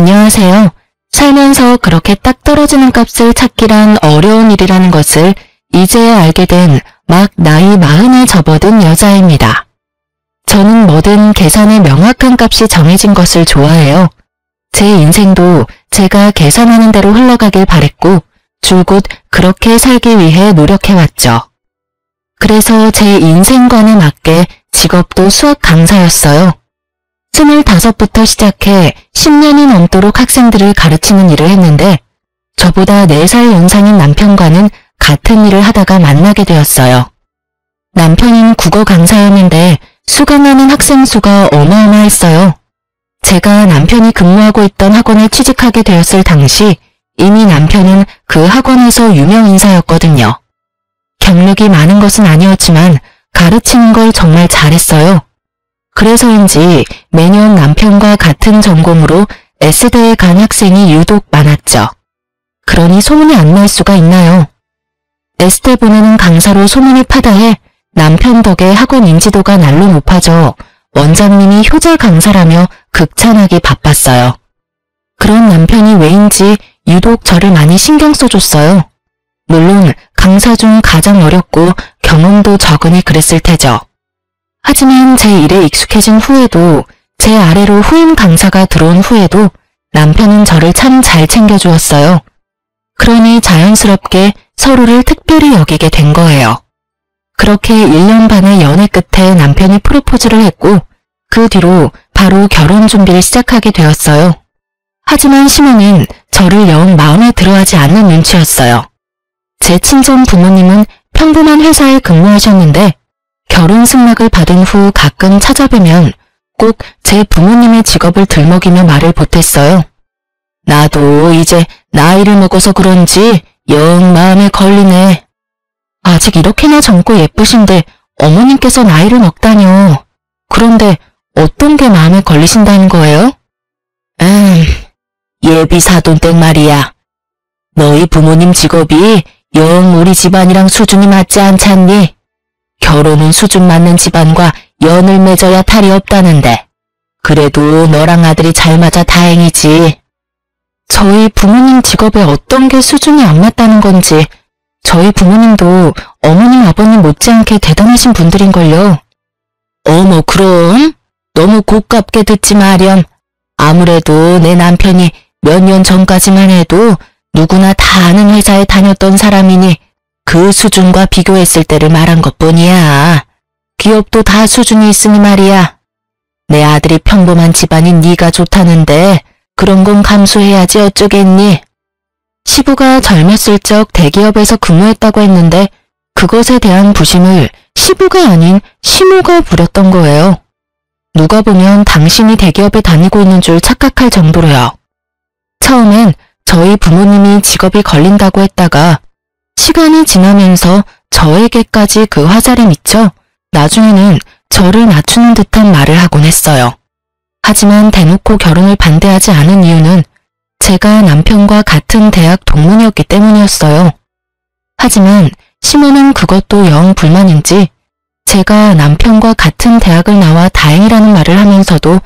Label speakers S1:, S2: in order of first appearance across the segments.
S1: 안녕하세요. 살면서 그렇게 딱 떨어지는 값을 찾기란 어려운 일이라는 것을 이제야 알게 된 막 나이 40에 접어든 여자입니다. 저는 뭐든 계산의 명확한 값이 정해진 것을 좋아해요. 제 인생도 제가 계산하는 대로 흘러가길 바랬고 줄곧 그렇게 살기 위해 노력해왔죠. 그래서 제 인생관에 맞게 직업도 수학 강사였어요. 25부터 시작해 10년이 넘도록 학생들을 가르치는 일을 했는데 저보다 4살 연상인 남편과는 같은 일을 하다가 만나게 되었어요. 남편은 국어 강사였는데 수강하는 학생 수가 어마어마했어요. 제가 남편이 근무하고 있던 학원에 취직하게 되었을 당시 이미 남편은 그 학원에서 유명 인사였거든요. 경력이 많은 것은 아니었지만 가르치는 걸 정말 잘했어요. 그래서인지 매년 남편과 같은 전공으로 S대에 간 학생이 유독 많았죠. 그러니 소문이 안 날 수가 있나요? S대 보내는 강사로 소문이 파다해 남편 덕에 학원 인지도가 날로 높아져 원장님이 효자 강사라며 극찬하기 바빴어요. 그런 남편이 왜인지 유독 저를 많이 신경 써줬어요. 물론 강사 중 가장 어렸고 경험도 적으니 그랬을 테죠. 하지만 제 일에 익숙해진 후에도 제 아래로 후임 강사가 들어온 후에도 남편은 저를 참 잘 챙겨주었어요. 그러니 자연스럽게 서로를 특별히 여기게 된 거예요. 그렇게 1년 반의 연애 끝에 남편이 프로포즈를 했고 그 뒤로 바로 결혼 준비를 시작하게 되었어요. 하지만 시모는 저를 영 마음에 들어하지 않는 눈치였어요. 제 친정 부모님은 평범한 회사에 근무하셨는데 결혼 승낙을 받은 후 가끔 찾아뵈면 꼭 제 부모님의 직업을 들먹이며 말을 보탰어요. 나도 이제 나이를 먹어서 그런지 영 마음에 걸리네. 아직 이렇게나 젊고 예쁘신데 어머님께서 나이를 먹다뇨. 그런데 어떤 게 마음에 걸리신다는 거예요? 예비 사돈댁 말이야. 너희 부모님 직업이 영 우리 집안이랑 수준이 맞지 않잖니? 결혼은 수준 맞는 집안과 연을 맺어야 탈이 없다는데 그래도 너랑 아들이 잘 맞아 다행이지. 저희 부모님 직업에 어떤 게 수준이 안 맞다는 건지 저희 부모님도 어머님 아버님 못지않게 대단하신 분들인걸요. 어머 그럼? 너무 고깝게 듣지 마렴. 아무래도 내 남편이 몇 년 전까지만 해도 누구나 다 아는 회사에 다녔던 사람이니 그 수준과 비교했을 때를 말한 것뿐이야. 기업도 다 수준이 있으니 말이야. 내 아들이 평범한 집안인 네가 좋다는데 그런 건 감수해야지 어쩌겠니? 시부가 젊었을 적 대기업에서 근무했다고 했는데 그것에 대한 부심을 시부가 아닌 시모가 부렸던 거예요. 누가 보면 당신이 대기업에 다니고 있는 줄 착각할 정도로요. 처음엔 저희 부모님이 직업이 걸린다고 했다가 시간이 지나면서 저에게까지 그 화살이 미쳐 나중에는 저를 낮추는 듯한 말을 하곤 했어요. 하지만 대놓고 결혼을 반대하지 않은 이유는 제가 남편과 같은 대학 동문이었기 때문이었어요. 하지만 시모는 그것도 영 불만인지 제가 남편과 같은 대학을 나와 다행이라는 말을 하면서도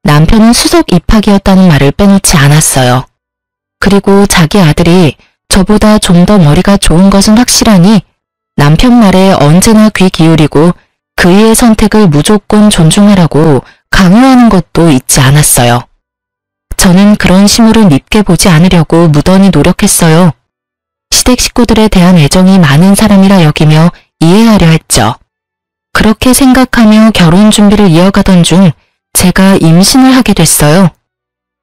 S1: 남편은 수석 입학이었다는 말을 빼놓지 않았어요. 그리고 자기 아들이 저보다 좀 더 머리가 좋은 것은 확실하니 남편 말에 언제나 귀 기울이고 그의 선택을 무조건 존중하라고 강요하는 것도 잊지 않았어요. 저는 그런 시모를 밉게 보지 않으려고 무던히 노력했어요. 시댁 식구들에 대한 애정이 많은 사람이라 여기며 이해하려 했죠. 그렇게 생각하며 결혼 준비를 이어가던 중 제가 임신을 하게 됐어요.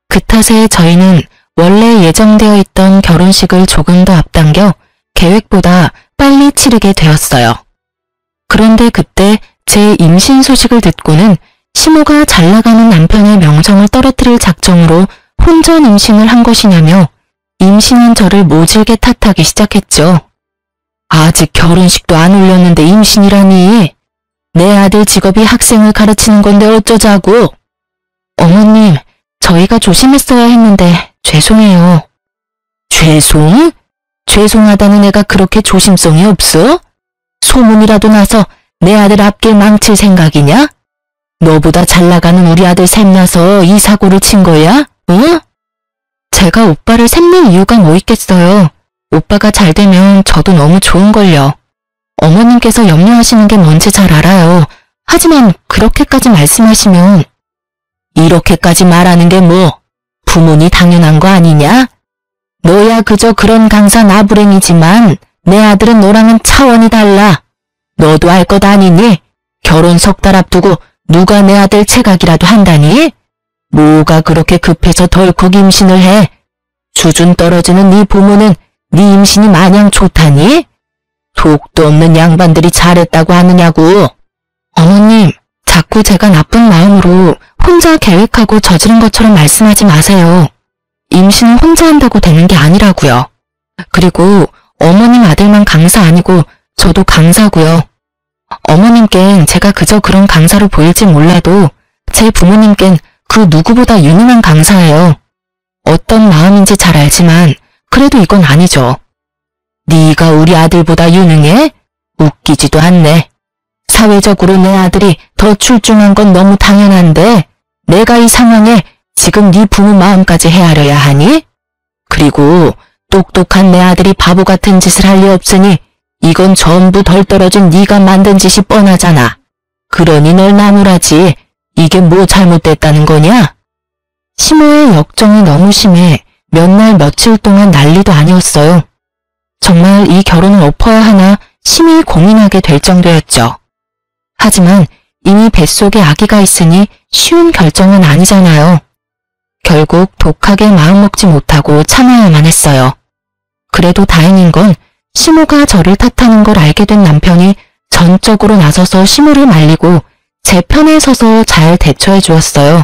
S1: 그 탓에 저희는 원래 예정되어 있던 결혼식을 조금 더 앞당겨 계획보다 빨리 치르게 되었어요. 그런데 그때 제 임신 소식을 듣고는 시모가 잘나가는 남편의 명성을 떨어뜨릴 작정으로 혼전 임신을 한 것이냐며 임신한 저를 모질게 탓하기 시작했죠. 아직 결혼식도 안 올렸는데 임신이라니. 내 아들 직업이 학생을 가르치는 건데 어쩌자고. 어머님, 저희가 조심했어야 했는데 죄송해요. 죄송? 죄송하다는 애가 그렇게 조심성이 없어? 소문이라도 나서 내 아들 앞길 망칠 생각이냐? 너보다 잘 나가는 우리 아들 샘나서 이 사고를 친 거야? 응? 제가 오빠를 샘는 이유가 뭐 있겠어요. 오빠가 잘 되면 저도 너무 좋은걸요. 어머님께서 염려하시는 게 뭔지 잘 알아요. 하지만 그렇게까지 말씀하시면 이렇게까지 말하는 게 뭐 부모니 당연한 거 아니냐? 너야 그저 그런 강사 나부랭이지만 내 아들은 너랑은 차원이 달라. 너도 알 것 아니니? 결혼 석 달 앞두고 누가 내 아들 체각이라도 한다니? 뭐가 그렇게 급해서 덜컥 임신을 해? 수준 떨어지는 네 부모는 네 임신이 마냥 좋다니? 속도 없는 양반들이 잘했다고 하느냐고. 어머님, 자꾸 제가 나쁜 마음으로 혼자 계획하고 저지른 것처럼 말씀하지 마세요. 임신은 혼자 한다고 되는 게 아니라고요. 그리고 어머님 아들만 강사 아니고 저도 강사고요. 어머님껜 제가 그저 그런 강사로 보일지 몰라도 제 부모님껜 그 누구보다 유능한 강사예요. 어떤 마음인지 잘 알지만 그래도 이건 아니죠. 네가 우리 아들보다 유능해? 웃기지도 않네. 사회적으로 내 아들이 더 출중한 건 너무 당연한데 내가 이 상황에 지금 네 부모 마음까지 헤아려야 하니? 그리고 똑똑한 내 아들이 바보 같은 짓을 할 리 없으니 이건 전부 덜 떨어진 네가 만든 짓이 뻔하잖아. 그러니 널 나무라지. 이게 뭐 잘못됐다는 거냐? 시모의 역정이 너무 심해 몇 날 며칠 동안 난리도 아니었어요. 정말 이 결혼을 엎어야 하나 심히 고민하게 될 정도였죠. 하지만 이미 뱃속에 아기가 있으니 쉬운 결정은 아니잖아요. 결국 독하게 마음먹지 못하고 참아야만 했어요. 그래도 다행인 건 시모가 저를 탓하는 걸 알게 된 남편이 전적으로 나서서 시모를 말리고 제 편에 서서 잘 대처해 주었어요.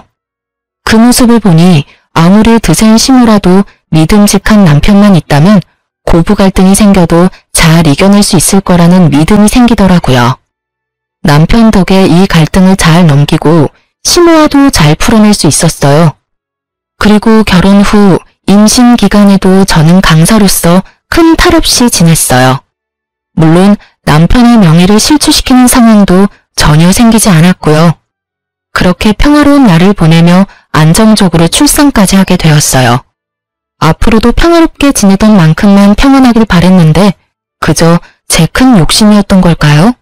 S1: 그 모습을 보니 아무리 드센 시모라도 믿음직한 남편만 있다면 고부 갈등이 생겨도 잘 이겨낼 수 있을 거라는 믿음이 생기더라고요. 남편 덕에 이 갈등을 잘 넘기고 시모와도 잘 풀어낼 수 있었어요. 그리고 결혼 후 임신 기간에도 저는 강사로서 큰 탈 없이 지냈어요. 물론 남편의 명예를 실추시키는 상황도 전혀 생기지 않았고요. 그렇게 평화로운 날을 보내며 안정적으로 출산까지 하게 되었어요. 앞으로도 평화롭게 지내던 만큼만 평안하길 바랬는데 그저 제 큰 욕심이었던 걸까요?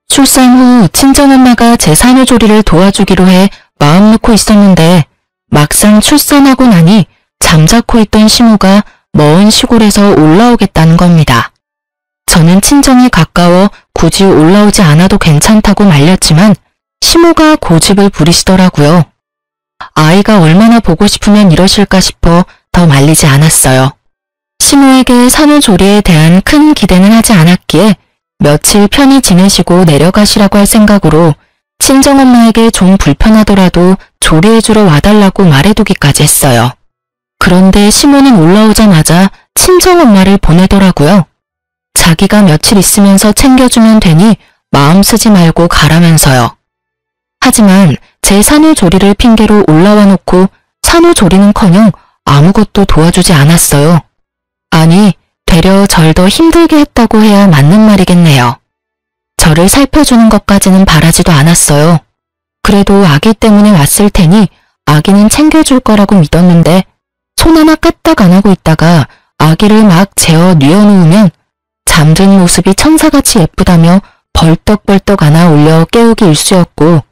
S1: 출산 후 친정엄마가 제 산후조리를 도와주기로 해 마음 놓고 있었는데 막상 출산하고 나니 잠자코 있던 시모가 먼 시골에서 올라오겠다는 겁니다. 저는 친정이 가까워 굳이 올라오지 않아도 괜찮다고 말렸지만 시모가 고집을 부리시더라고요. 아이가 얼마나 보고 싶으면 이러실까 싶어 더 말리지 않았어요. 시모에게 산후조리에 대한 큰 기대는 하지 않았기에 며칠 편히 지내시고 내려가시라고 할 생각으로 친정엄마에게 좀 불편하더라도 조리해주러 와달라고 말해두기까지 했어요. 그런데 시모는 올라오자마자 친정엄마를 보내더라고요. 자기가 며칠 있으면서 챙겨주면 되니 마음 쓰지 말고 가라면서요. 하지만 제 산후조리를 핑계로 올라와 놓고 산후조리는커녕 아무것도 도와주지 않았어요. 아니, 되려 절 더 힘들게 했다고 해야 맞는 말이겠네요. 저를 살펴주는 것까지는 바라지도 않았어요. 그래도 아기 때문에 왔을 테니 아기는 챙겨줄 거라고 믿었는데 손 하나 까딱 안 하고 있다가 아기를 막 재어 뉘어놓으면 잠든 모습이 천사같이 예쁘다며 벌떡벌떡 안아 올려 깨우기 일쑤였고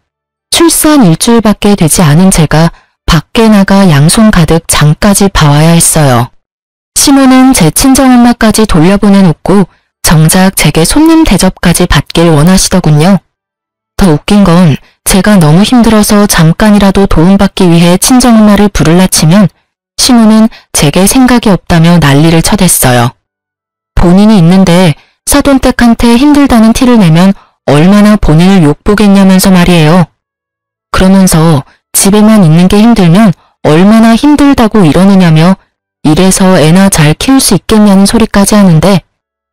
S1: 출산 일주일밖에 되지 않은 제가 밖에 나가 양손 가득 장까지 봐와야 했어요. 시모는 제 친정엄마까지 돌려보내놓고 정작 제게 손님 대접까지 받길 원하시더군요. 더 웃긴 건 제가 너무 힘들어서 잠깐이라도 도움받기 위해 친정엄마를 부를라 치면 시모는 제게 생각이 없다며 난리를 쳐댔어요. 본인이 있는데 사돈댁한테 힘들다는 티를 내면 얼마나 본인을 욕보겠냐면서 말이에요. 그러면서 집에만 있는 게 힘들면 얼마나 힘들다고 이러느냐며 이래서 애나 잘 키울 수 있겠냐는 소리까지 하는데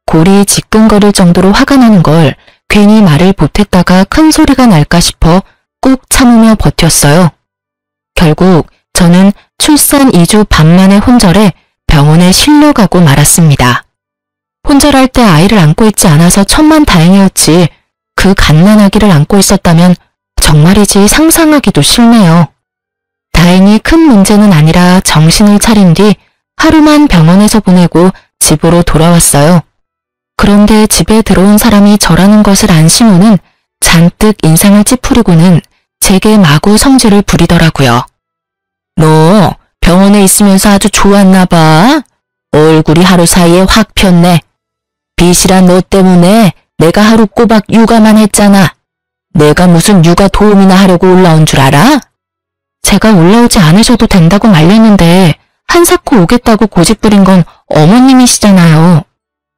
S1: 골이 지끈거릴 정도로 화가 나는 걸 괜히 말을 보탰다가 큰 소리가 날까 싶어 꾹 참으며 버텼어요. 결국 저는 출산 2주 반 만에 혼절해 병원에 실려가고 말았습니다. 혼절할 때 아이를 안고 있지 않아서 천만다행이었지 그 갓난아기를 안고 있었다면 정말이지 상상하기도 싫네요. 다행히 큰 문제는 아니라 정신을 차린 뒤 하루만 병원에서 보내고 집으로 돌아왔어요. 그런데 집에 들어온 사람이 저라는 것을 안 시모는 잔뜩 인상을 찌푸리고는 제게 마구 성질을 부리더라고요. 너 병원에 있으면서 아주 좋았나 봐. 얼굴이 하루 사이에 확 폈네. 빚이란 너 때문에 내가 하루 꼬박 육아만 했잖아. 내가 무슨 육아 도움이나 하려고 올라온 줄 알아? 제가 올라오지 않으셔도 된다고 말렸는데 한사코 오겠다고 고집부린 건 어머님이시잖아요.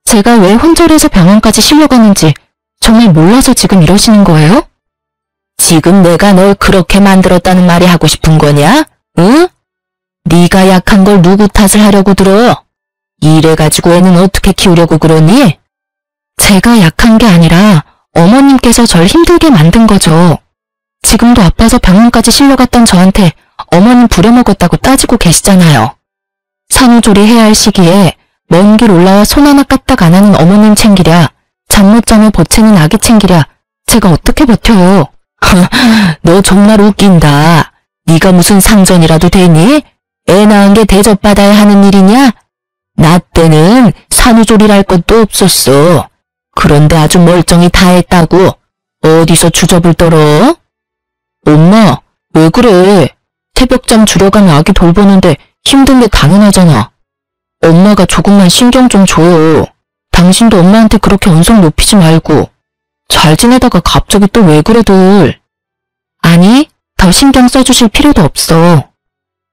S1: 제가 왜 혼절해서 병원까지 실려갔는지 정말 몰라서 지금 이러시는 거예요? 지금 내가 널 그렇게 만들었다는 말이 하고 싶은 거냐? 응? 네가 약한 걸 누구 탓을 하려고 들어? 이래가지고 애는 어떻게 키우려고 그러니? 제가 약한 게 아니라 어머님께서 절 힘들게 만든 거죠. 지금도 아파서 병원까지 실려갔던 저한테 어머님 부려먹었다고 따지고 계시잖아요. 산후조리 해야 할 시기에 먼 길 올라와 손 하나 까딱 안 하는 어머님 챙기랴, 잠 못 자며 보채는 아기 챙기랴, 제가 어떻게 버텨요? 너 정말 웃긴다. 네가 무슨 상전이라도 되니? 애 낳은 게 대접받아야 하는 일이냐? 나 때는 산후조리랄 것도 없었어. 그런데 아주 멀쩡히 다 했다고. 어디서 주접을 떨어? 엄마, 왜 그래? 새벽잠 줄여가며 아기 돌보는데 힘든 게 당연하잖아. 엄마가 조금만 신경 좀 줘요. 당신도 엄마한테 그렇게 언성 높이지 말고. 잘 지내다가 갑자기 또 왜 그래들. 아니, 더 신경 써주실 필요도 없어.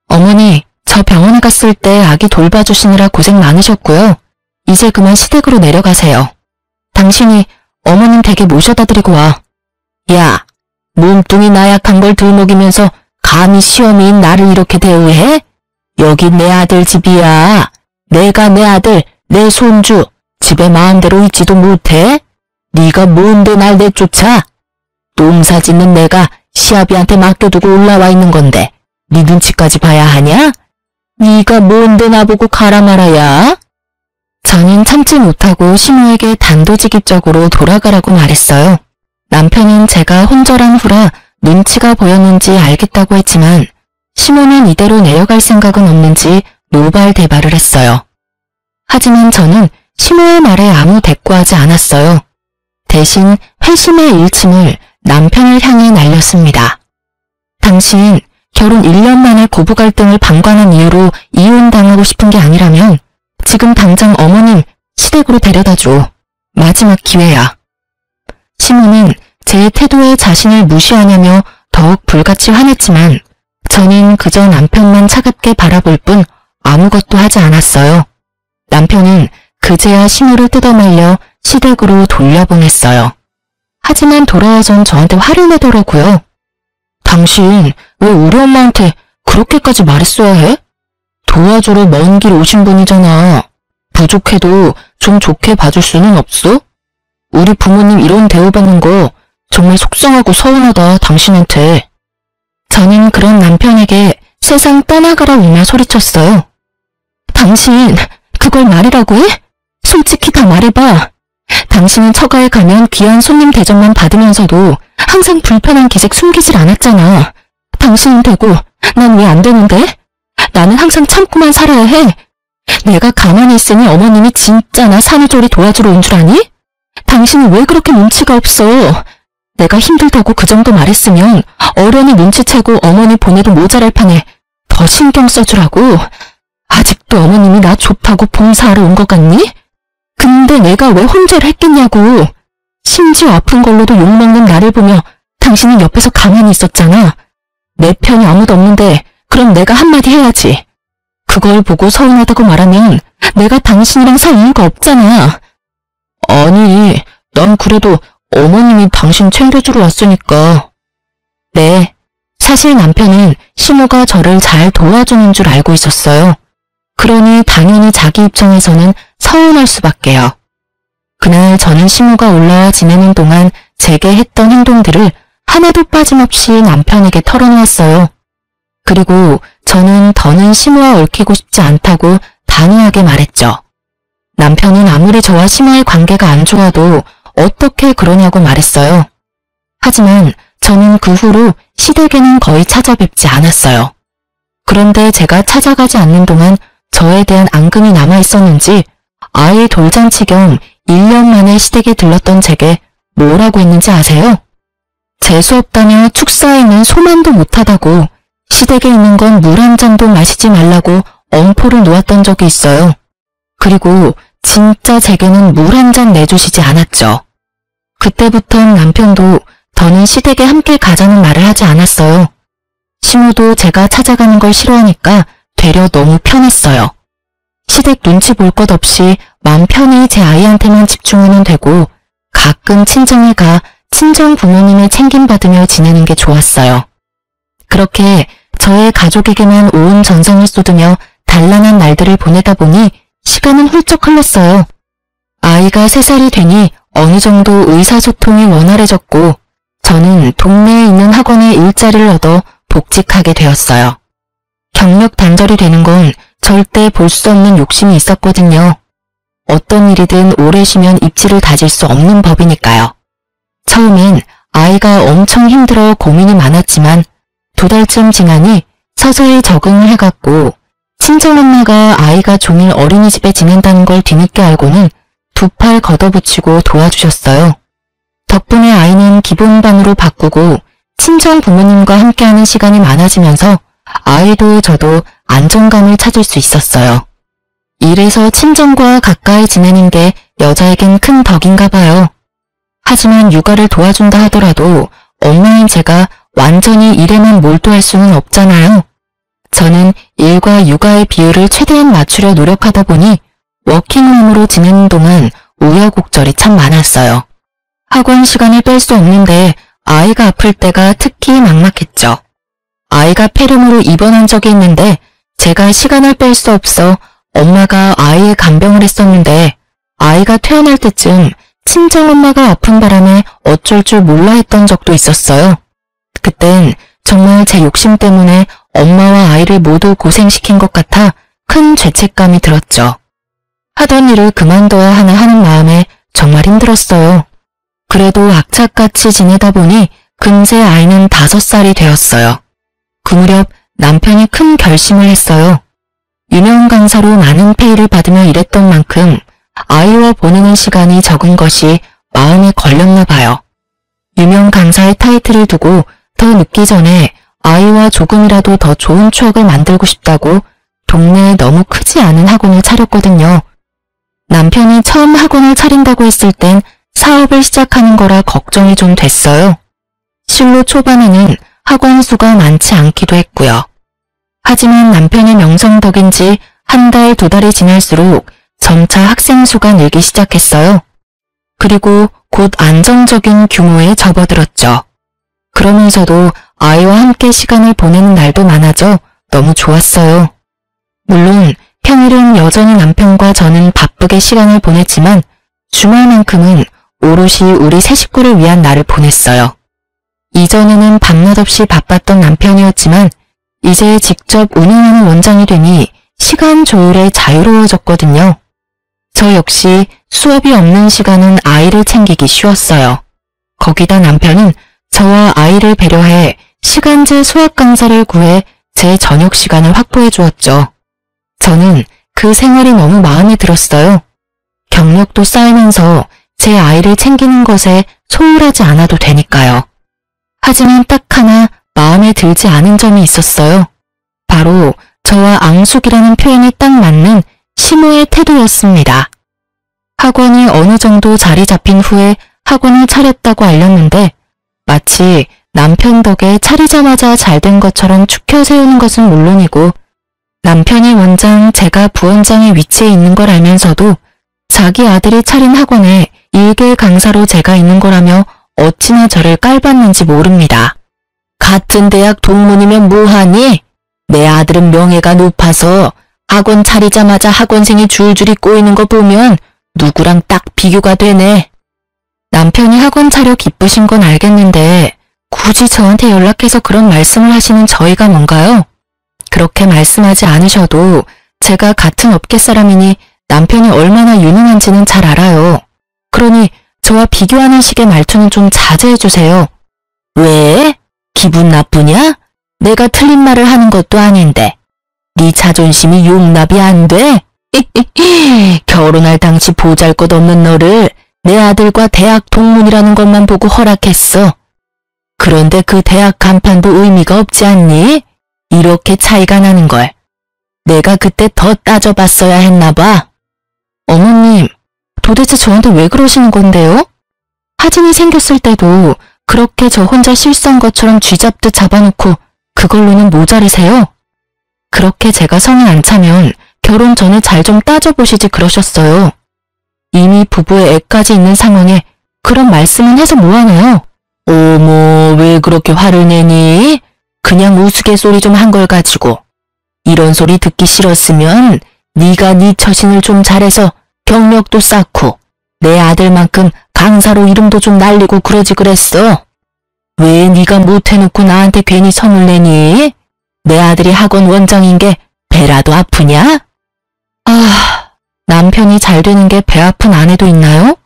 S1: 어머니, 저 병원에 갔을 때 아기 돌봐주시느라 고생 많으셨고요. 이제 그만 시댁으로 내려가세요. 당신이 어머님 댁에 모셔다 드리고 와. 야, 몸뚱이 나약한 걸 들먹이면서 감히 시어미인 나를 이렇게 대우해? 여기 내 아들 집이야. 내가 내 아들, 내 손주, 집에 마음대로 있지도 못해? 네가 뭔데 날 내쫓아? 농사 짓는 내가 시아비한테 맡겨두고 올라와 있는 건데 네 눈치까지 봐야 하냐? 네가 뭔데 나보고 가라 말아야? 저는 참지 못하고 시모에게 단도직입적으로 돌아가라고 말했어요. 남편은 제가 혼절한 후라 눈치가 보였는지 알겠다고 했지만 시모는 이대로 내려갈 생각은 없는지 노발대발을 했어요. 하지만 저는 시모의 말에 아무 대꾸하지 않았어요. 대신 회심의 일침을 남편을 향해 날렸습니다. 당신 결혼 1년 만에 고부 갈등을 방관한 이유로 이혼당하고 싶은 게 아니라면 지금 당장 어머님 시댁으로 데려다줘. 마지막 기회야. 시모는 제 태도에 자신을 무시하냐며 더욱 불같이 화냈지만 저는 그저 남편만 차갑게 바라볼 뿐 아무것도 하지 않았어요. 남편은 그제야 시모를 뜯어말려 시댁으로 돌려보냈어요. 하지만 돌아와선 저한테 화를 내더라고요. 당신 왜 우리 엄마한테 그렇게까지 말했어야 해? 도와주러 먼 길 오신 분이잖아. 부족해도 좀 좋게 봐줄 수는 없어? 우리 부모님 이런 대우받는 거 정말 속상하고 서운하다, 당신한테. 저는 그런 남편에게 세상 떠나가라 울며 소리쳤어요. 당신 그걸 말이라고 해? 솔직히 다 말해봐. 당신은 처가에 가면 귀한 손님 대접만 받으면서도 항상 불편한 기색 숨기질 않았잖아. 당신은 되고 난 왜 안 되는데? 나는 항상 참고만 살아야 해. 내가 가만히 있으니 어머님이 진짜 나 산후조리 도와주러 온 줄 아니? 당신은 왜 그렇게 눈치가 없어? 내가 힘들다고 그 정도 말했으면 어련히 눈치채고 어머니 보내도 모자랄 판에 더 신경 써주라고. 아직도 어머님이 나 좋다고 봉사하러 온 것 같니? 근데 내가 왜 혼자를 했겠냐고. 심지어 아픈 걸로도 욕먹는 나를 보며 당신은 옆에서 가만히 있었잖아. 내 편이 아무도 없는데 그럼 내가 한마디 해야지. 그걸 보고 서운하다고 말하면 내가 당신이랑 살 이유가 없잖아. 아니, 난 그래도 어머님이 당신 챙겨주러 왔으니까. 네, 사실 남편은 시모가 저를 잘 도와주는 줄 알고 있었어요. 그러니 당연히 자기 입장에서는 서운할 수밖에요. 그날 저는 시모가 올라와 지내는 동안 제게 했던 행동들을 하나도 빠짐없이 남편에게 털어놓았어요. 그리고 저는 더는 시모와 얽히고 싶지 않다고 단호하게 말했죠. 남편은 아무리 저와 시모의 관계가 안 좋아도 어떻게 그러냐고 말했어요. 하지만 저는 그 후로 시댁에는 거의 찾아뵙지 않았어요. 그런데 제가 찾아가지 않는 동안 저에 대한 앙금이 남아 있었는지 아이 돌잔치 겸 1년 만에 시댁에 들렀던 제게 뭐라고 했는지 아세요? 재수 없다며 축사에 있는 소만도 못하다고 시댁에 있는 건 물 한 잔도 마시지 말라고 엄포를 놓았던 적이 있어요. 그리고 진짜 제게는 물 한 잔 내주시지 않았죠. 그때부턴 남편도 더는 시댁에 함께 가자는 말을 하지 않았어요. 시모도 제가 찾아가는 걸 싫어하니까 되려 너무 편했어요. 시댁 눈치 볼 것 없이 마음 편히 제 아이한테만 집중하면 되고 가끔 친정에 가 친정 부모님의 챙김받으며 지내는 게 좋았어요. 그렇게 저의 가족에게만 온 정성을 쏟으며 단란한 날들을 보내다 보니 시간은 훌쩍 흘렀어요. 아이가 3살이 되니 어느 정도 의사소통이 원활해졌고 저는 동네에 있는 학원에 일자리를 얻어 복직하게 되었어요. 경력 단절이 되는 건 절대 볼 수 없는 욕심이 있었거든요. 어떤 일이든 오래 쉬면 입지를 다질 수 없는 법이니까요. 처음엔 아이가 엄청 힘들어 고민이 많았지만 2달쯤 지나니 서서히 적응을 해갔고 친정엄마가 아이가 종일 어린이집에 지낸다는 걸 뒤늦게 알고는 2팔 걷어붙이고 도와주셨어요. 덕분에 아이는 기본반으로 바꾸고 친정 부모님과 함께하는 시간이 많아지면서 아이도 저도 안정감을 찾을 수 있었어요. 이래서 친정과 가까이 지내는 게 여자에겐 큰 덕인가 봐요. 하지만 육아를 도와준다 하더라도 엄마인 제가 완전히 일에만 몰두할 수는 없잖아요. 저는 일과 육아의 비율을 최대한 맞추려 노력하다 보니 워킹맘으로 지내는 동안 우여곡절이 참 많았어요. 학원 시간을 뺄 수 없는데 아이가 아플 때가 특히 막막했죠. 아이가 폐렴으로 입원한 적이 있는데 제가 시간을 뺄 수 없어 엄마가 아이의 간병을 했었는데 아이가 퇴원할 때쯤 친정엄마가 아픈 바람에 어쩔 줄 몰라 했던 적도 있었어요. 그땐 정말 제 욕심 때문에 엄마와 아이를 모두 고생시킨 것 같아 큰 죄책감이 들었죠. 하던 일을 그만둬야 하나 하는 마음에 정말 힘들었어요. 그래도 악착같이 지내다 보니 금세 아이는 5살이 되었어요. 그 무렵 남편이 큰 결심을 했어요. 유명 강사로 많은 페이를 받으며 일했던 만큼 아이와 보내는 시간이 적은 것이 마음에 걸렸나 봐요. 유명 강사의 타이틀을 두고 더 늦기 전에 아이와 조금이라도 더 좋은 추억을 만들고 싶다고 동네에 너무 크지 않은 학원을 차렸거든요. 남편이 처음 학원을 차린다고 했을 땐 사업을 시작하는 거라 걱정이 좀 됐어요. 실로 초반에는 학원 수가 많지 않기도 했고요. 하지만 남편의 명성 덕인지 1달, 2달이 지날수록 점차 학생 수가 늘기 시작했어요. 그리고 곧 안정적인 규모에 접어들었죠. 그러면서도 아이와 함께 시간을 보내는 날도 많아져 너무 좋았어요. 물론 평일은 여전히 남편과 저는 바쁘게 시간을 보냈지만 주말만큼은 오롯이 우리 세 식구를 위한 날을 보냈어요. 이전에는 밤낮 없이 바빴던 남편이었지만 이제 직접 운영하는 원장이 되니 시간 조율에 자유로워졌거든요. 저 역시 수업이 없는 시간은 아이를 챙기기 쉬웠어요. 거기다 남편은 저와 아이를 배려해 시간제 수학 강사를 구해 제 저녁 시간을 확보해 주었죠. 저는 그 생활이 너무 마음에 들었어요. 경력도 쌓이면서 제 아이를 챙기는 것에 소홀하지 않아도 되니까요. 하지만 딱 하나 마음에 들지 않은 점이 있었어요. 바로 저와 앙숙이라는 표현이 딱 맞는 시모의 태도였습니다. 학원이 어느 정도 자리 잡힌 후에 학원을 차렸다고 알렸는데 마치 남편 덕에 차리자마자 잘 된 것처럼 추켜 세우는 것은 물론이고 남편이 원장, 제가 부원장의 위치에 있는 걸 알면서도 자기 아들이 차린 학원에 일개 강사로 제가 있는 거라며 어찌나 저를 깔봤는지 모릅니다. 같은 대학 동문이면 뭐하니? 내 아들은 명예가 높아서 학원 차리자마자 학원생이 줄줄이 꼬이는 거 보면 누구랑 딱 비교가 되네. 남편이 학원 차려 기쁘신 건 알겠는데 굳이 저한테 연락해서 그런 말씀을 하시는 저희가 뭔가요? 그렇게 말씀하지 않으셔도 제가 같은 업계 사람이니 남편이 얼마나 유능한지는 잘 알아요. 그러니 저와 비교하는 식의 말투는 좀 자제해 주세요. 왜? 기분 나쁘냐? 내가 틀린 말을 하는 것도 아닌데 네 자존심이 용납이 안 돼? 결혼할 당시 보잘것없는 너를 내 아들과 대학 동문이라는 것만 보고 허락했어. 그런데 그 대학 간판도 의미가 없지 않니? 이렇게 차이가 나는 걸. 내가 그때 더 따져봤어야 했나 봐. 어머님, 도대체 저한테 왜 그러시는 건데요? 하진이 생겼을 때도 그렇게 저 혼자 실수한 것처럼 쥐잡듯 잡아놓고 그걸로는 모자르세요? 그렇게 제가 성에 안 차면 결혼 전에 잘 좀 따져보시지 그러셨어요. 이미 부부의 애까지 있는 상황에 그런 말씀은 해서 뭐하나요? 어머, 왜 그렇게 화를 내니? 그냥 우스갯소리 좀 한 걸 가지고. 이런 소리 듣기 싫었으면 네가 네 처신을 좀 잘해서 경력도 쌓고 내 아들만큼 강사로 이름도 좀 날리고 그러지 그랬어. 왜 네가 못해놓고 나한테 괜히 선을 내니? 내 아들이 학원 원장인 게 배라도 아프냐? 아, 남편이 잘 되는 게 배 아픈 아내도 있나요?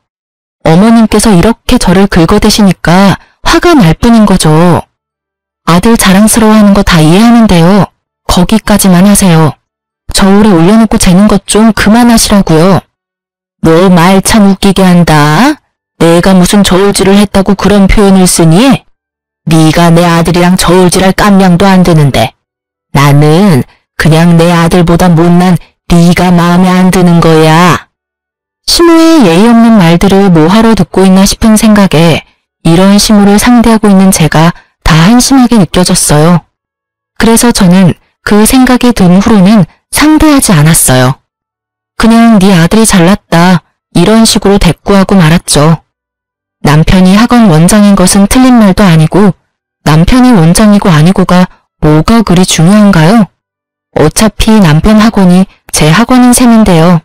S1: 어머님께서 이렇게 저를 긁어대시니까 화가 날 뿐인 거죠. 아들 자랑스러워하는 거 다 이해하는데요. 거기까지만 하세요. 저울에 올려놓고 재는 것 좀 그만하시라고요. 너 말 참 웃기게 한다. 내가 무슨 저울질을 했다고 그런 표현을 쓰니? 네가 내 아들이랑 저울질할 깜냥도 안 되는데 나는 그냥 내 아들보다 못난 네가 마음에 안 드는 거야. 시모의 예의 없는 말들을 뭐하러 듣고 있나 싶은 생각에 이런 시모를 상대하고 있는 제가 다 한심하게 느껴졌어요. 그래서 저는 그 생각이 든 후로는 상대하지 않았어요. 그냥 네 아들이 잘났다 이런 식으로 대꾸하고 말았죠. 남편이 학원 원장인 것은 틀린 말도 아니고 남편이 원장이고 아니고가 뭐가 그리 중요한가요? 어차피 남편 학원이 제 학원인 셈인데요.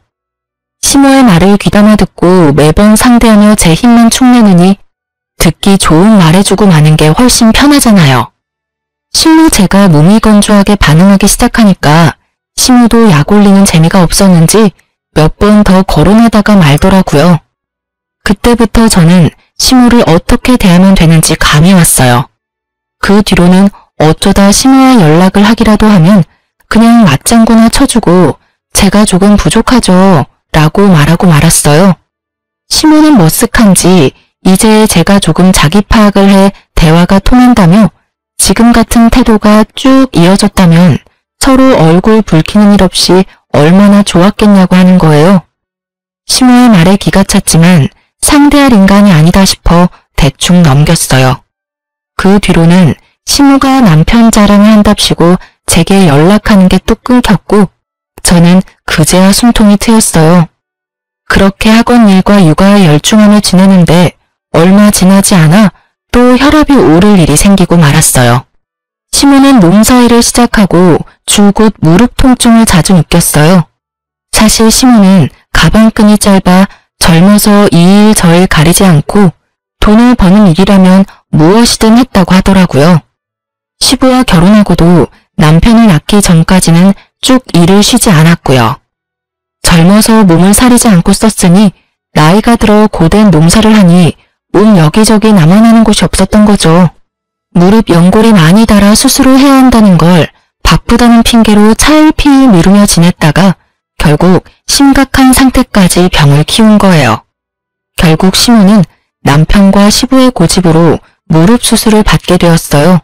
S1: 시모의 말을 귀담아 듣고 매번 상대하며 제 힘만 축내느니 듣기 좋은 말해주고 마는 게 훨씬 편하잖아요. 실로 제가 무미건조하게 반응하기 시작하니까 시모도 약 올리는 재미가 없었는지 몇 번 더 거론하다가 말더라고요. 그때부터 저는 시모를 어떻게 대하면 되는지 감이 왔어요. 그 뒤로는 어쩌다 시모와 연락을 하기라도 하면 그냥 맞장구나 쳐주고 제가 조금 부족하죠 라고 말하고 말았어요. 시모는 머쓱한지 이제 제가 조금 자기 파악을 해 대화가 통한다며 지금 같은 태도가 쭉 이어졌다면 서로 얼굴 붉히는 일 없이 얼마나 좋았겠냐고 하는 거예요. 시모의 말에 기가 찼지만 상대할 인간이 아니다 싶어 대충 넘겼어요. 그 뒤로는 시모가 남편 자랑을 한답시고 제게 연락하는 게 또 끊겼고 저는 그제야 숨통이 트였어요. 그렇게 학원 일과 육아에 열중하며 지내는데 얼마 지나지 않아 또 혈압이 오를 일이 생기고 말았어요. 시모는 농사일을 시작하고 줄곧 무릎 통증을 자주 느꼈어요. 사실 시모는 가방끈이 짧아 젊어서 이 일 저 일 가리지 않고 돈을 버는 일이라면 무엇이든 했다고 하더라고요. 시부와 결혼하고도 남편을 낳기 전까지는 쭉 일을 쉬지 않았고요. 젊어서 몸을 사리지 않고 썼으니 나이가 들어 고된 농사를 하니 몸 여기저기 남아나는 곳이 없었던 거죠. 무릎 연골이 많이 닳아 수술을 해야 한다는 걸 바쁘다는 핑계로 차일피일 미루며 지냈다가 결국 심각한 상태까지 병을 키운 거예요. 결국 시모는 남편과 시부의 고집으로 무릎 수술을 받게 되었어요.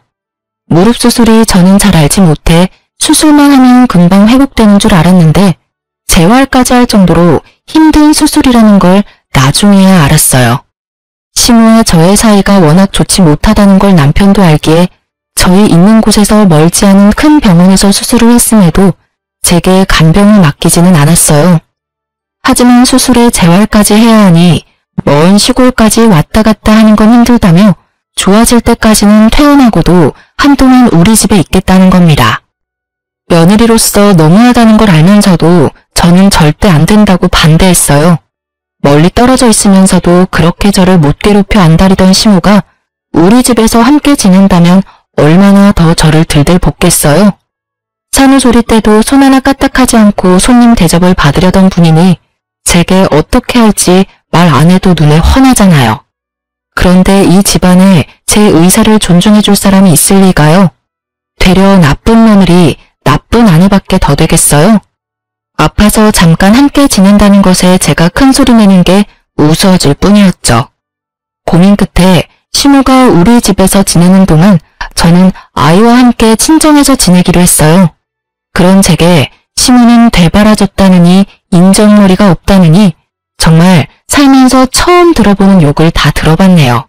S1: 무릎 수술이 저는 잘 알지 못해 수술만 하면 금방 회복되는 줄 알았는데 재활까지 할 정도로 힘든 수술이라는 걸 나중에야 알았어요. 시모와 저의 사이가 워낙 좋지 못하다는 걸 남편도 알기에 저희 있는 곳에서 멀지 않은 큰 병원에서 수술을 했음에도 제게 간병을 맡기지는 않았어요. 하지만 수술에 재활까지 해야 하니 먼 시골까지 왔다 갔다 하는 건 힘들다며 좋아질 때까지는 퇴원하고도 한동안 우리 집에 있겠다는 겁니다. 며느리로서 너무하다는 걸 알면서도 저는 절대 안 된다고 반대했어요. 멀리 떨어져 있으면서도 그렇게 저를 못 괴롭혀 안달이던 시모가 우리 집에서 함께 지낸다면 얼마나 더 저를 들들 볶겠어요. 산후조리 때도 손 하나 까딱하지 않고 손님 대접을 받으려던 분이니 제게 어떻게 할지 말 안 해도 눈에 훤하잖아요. 그런데 이 집안에 제 의사를 존중해 줄 사람이 있을 리가요. 되려 나쁜 며느리, 나쁜 아내밖에 더 되겠어요? 아파서 잠깐 함께 지낸다는 것에 제가 큰 소리 내는 게 우스워질 뿐이었죠. 고민 끝에 시모가 우리 집에서 지내는 동안 저는 아이와 함께 친정에서 지내기로 했어요. 그런 제게 시모는 되바라졌다느니 인정머리가 없다느니 정말 살면서 처음 들어보는 욕을 다 들어봤네요.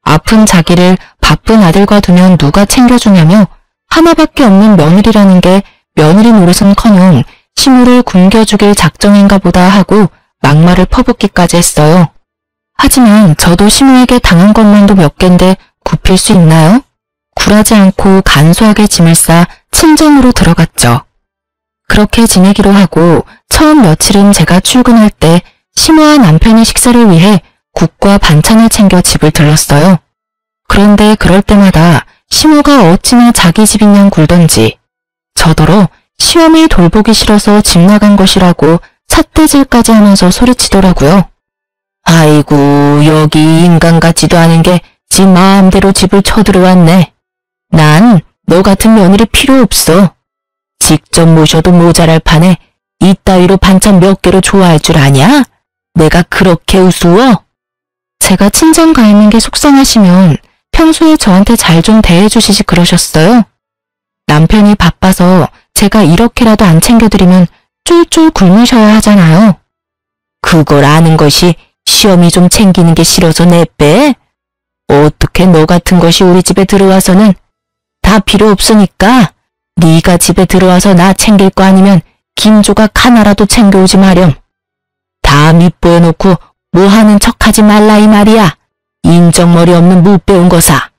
S1: 아픈 자기를 바쁜 아들과 두면 누가 챙겨주냐며 하나밖에 없는 며느리라는 게 며느리 노릇은커녕 시모를 굶겨주길 작정인가 보다 하고 막말을 퍼붓기까지 했어요. 하지만 저도 시모에게 당한 것만도 몇 갠데 굽힐 수 있나요? 굴하지 않고 간소하게 짐을 싸 친정으로 들어갔죠. 그렇게 지내기로 하고 처음 며칠은 제가 출근할 때 시모와 남편의 식사를 위해 국과 반찬을 챙겨 집을 들렀어요. 그런데 그럴 때마다 시모가 어찌나 자기 집인 양 굴던지 저더러 시어머니 돌보기 싫어서 집 나간 것이라고 삿대질까지 하면서 소리치더라고요. 아이고 여기 인간 같지도 않은 게 지 마음대로 집을 쳐들어왔네. 난 너 같은 며느리 필요 없어. 직접 모셔도 모자랄 판에 이따위로 반찬 몇 개로 좋아할 줄 아냐? 내가 그렇게 우스워? 제가 친정 가 있는 게 속상하시면 평소에 저한테 잘 좀 대해주시지 그러셨어요. 남편이 바빠서 제가 이렇게라도 안 챙겨드리면 쫄쫄 굶으셔야 하잖아요. 그걸 아는 것이 시어미 좀 챙기는 게 싫어서 내빼? 어떻게 너 같은 것이 우리 집에 들어와서는 다 필요 없으니까 네가 집에 들어와서 나 챙길 거 아니면 김조각 하나라도 챙겨오지 마렴. 다 밑보여놓고 뭐 하는 척하지 말라 이 말이야. 인정머리 없는 못 배운 거사.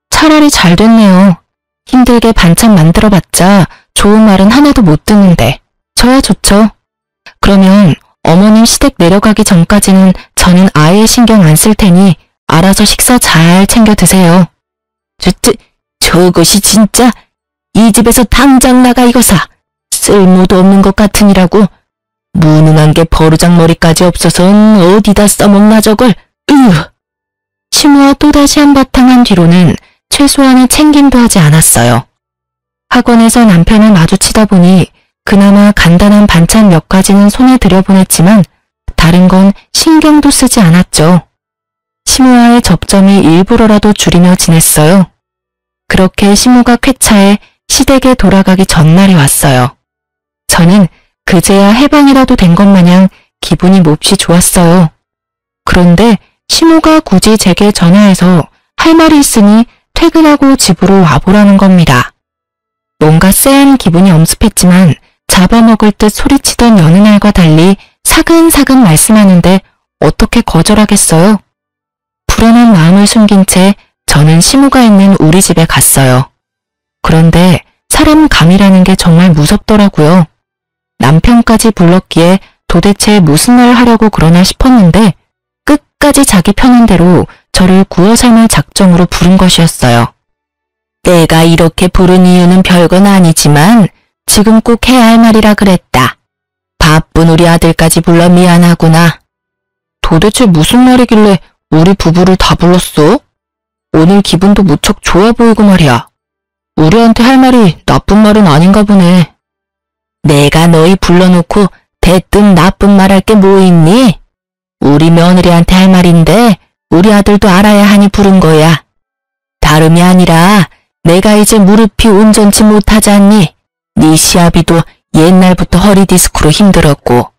S1: 차라리 잘 됐네요. 힘들게 반찬 만들어봤자 좋은 말은 하나도 못 듣는데 저야 좋죠. 그러면 어머님 시댁 내려가기 전까지는 저는 아예 신경 안 쓸 테니 알아서 식사 잘 챙겨 드세요. 저것이 진짜 이 집에서 당장 나가 이거사. 쓸모도 없는 것 같으니라고. 무능한 게 버르장머리까지 없어선 어디다 써먹나 저걸. 시모와 또다시 한바탕 한 뒤로는 최소한의 챙김도 하지 않았어요. 학원에서 남편을 마주치다 보니 그나마 간단한 반찬 몇 가지는 손에 들여보냈지만 다른 건 신경도 쓰지 않았죠. 시모와의 접점이 일부러라도 줄이며 지냈어요. 그렇게 시모가 쾌차해 시댁에 돌아가기 전날이 왔어요. 저는 그제야 해방이라도 된 것 마냥 기분이 몹시 좋았어요. 그런데 시모가 굳이 제게 전화해서 할 말이 있으니 퇴근하고 집으로 와보라는 겁니다. 뭔가 쎄한 기분이 엄습했지만 잡아먹을 듯 소리치던 여느 날과 달리 사근사근 말씀하는데 어떻게 거절하겠어요? 불안한 마음을 숨긴 채 저는 시모가 있는 우리 집에 갔어요. 그런데 사람 감이라는 게 정말 무섭더라고요. 남편까지 불렀기에 도대체 무슨 말을 하려고 그러나 싶었는데 끝까지 자기 편한 대로 저를 구워 삶을 작정으로 부른 것이었어요. 내가 이렇게 부른 이유는 별건 아니지만 지금 꼭 해야 할 말이라 그랬다. 바쁜 우리 아들까지 불러 미안하구나. 도대체 무슨 말이길래 우리 부부를 다 불렀어? 오늘 기분도 무척 좋아 보이고 말이야. 우리한테 할 말이 나쁜 말은 아닌가 보네. 내가 너희 불러놓고 대뜸 나쁜 말 할 게 뭐 있니? 우리 며느리한테 할 말인데 우리 아들도 알아야 하니 부른 거야. 다름이 아니라 내가 이제 무릎이 온전치 못하지 않니? 네 시아비도 옛날부터 허리 디스크로 힘들었고.